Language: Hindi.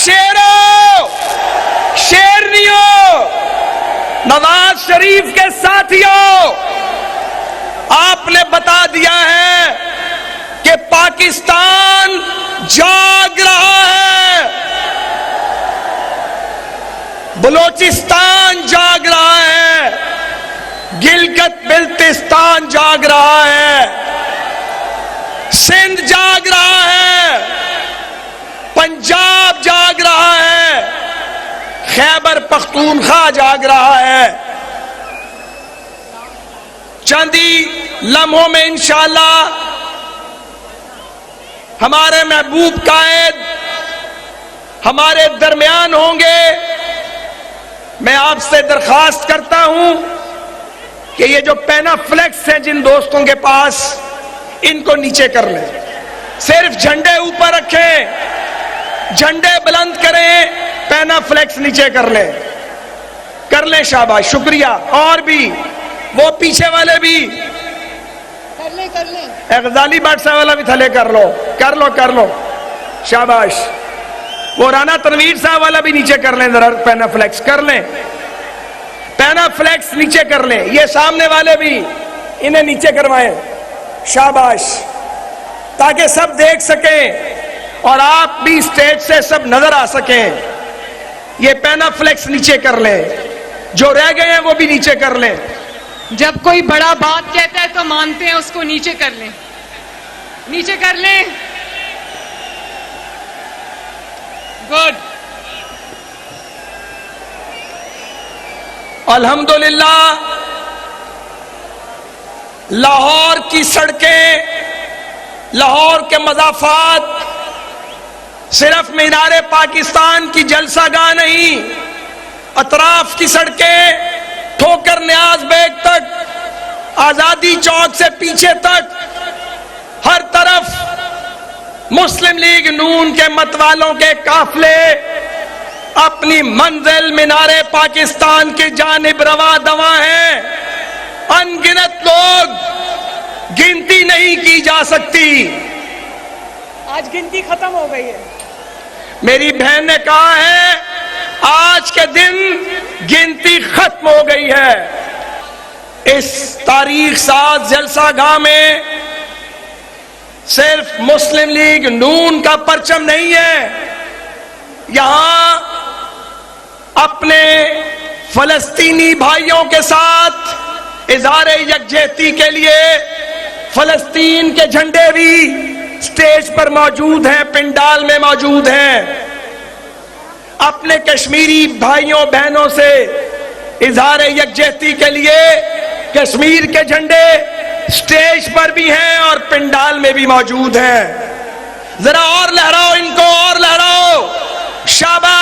शेरों, शेरनियों, नवाज शरीफ के साथियों, आपने बता दिया है कि पाकिस्तान जाग रहा है, बलोचिस्तान जाग रहा है, गिलगित बिल्तिस्तान जाग रहा है, सिंध जाग रहा है, पंजाब जाग रहा है, खैबर पख्तूनख्वा जाग रहा है। चंद ही लम्हों में इंशाअल्लाह हमारे महबूब कायद हमारे दरमियान होंगे। मैं आपसे दरखास्त करता हूं कि ये जो पैनाफ्लेक्स हैं जिन दोस्तों के पास, इनको नीचे कर लें, सिर्फ झंडे ऊपर रखें, झंडे बुलंद करें, पैनाफ्लेक्स नीचे कर लें, शाबाश, शुक्रिया। और भी वो पीछे वाले भी कर ले गजाली बादशाह वाला भी थले कर लो, शाबाश। वो राना तनवीर साहब वाला भी नीचे कर लें, जरा पैनाफ्लेक्स कर लें, पैनाफ्लेक्स नीचे कर लें। ये सामने वाले भी इन्हें नीचे करवाएं, शाबाश, ताकि सब देख सकें और आप भी स्टेज से सब नजर आ सकें। ये पैनाफ्लेक्स नीचे कर लें, जो रह गए हैं वो भी नीचे कर लें। जब कोई बड़ा बात कहता है तो मानते हैं, उसको नीचे कर लें, नीचे कर लें। गुड। अल्हम्दुलिल्लाह, लाहौर की सड़कें, लाहौर के मज़ाफ़ात सिर्फ मीनारे पाकिस्तान की जलसागाह नहीं, अतराफ की सड़कें ठोकर न्याज बेग तक, आजादी चौक से पीछे तक, हर तरफ मुस्लिम लीग नून के मतवालों के काफले अपनी मंजिल मीनारे पाकिस्तान की जानिब रवा दवा हैं। अनगिनत लोग, गिनती नहीं की जा सकती। आज गिनती खत्म हो गई है। मेरी बहन ने कहा है आज के दिन गिनती खत्म हो गई है। इस तारीख साज जलसागाह में सिर्फ मुस्लिम लीग नून का परचम नहीं है, यहां अपने फलस्तीनी भाइयों के साथ इज़हारे यकजहती के लिए फलस्तीन के झंडे भी स्टेज पर मौजूद हैं, पिंडाल में मौजूद हैं। अपने कश्मीरी भाइयों बहनों से इज़हारे यकजहती के लिए कश्मीर के झंडे स्टेज पर भी हैं और पिंडाल में भी मौजूद हैं। जरा और लहराओ इनको, और लहराओ, शाबाश।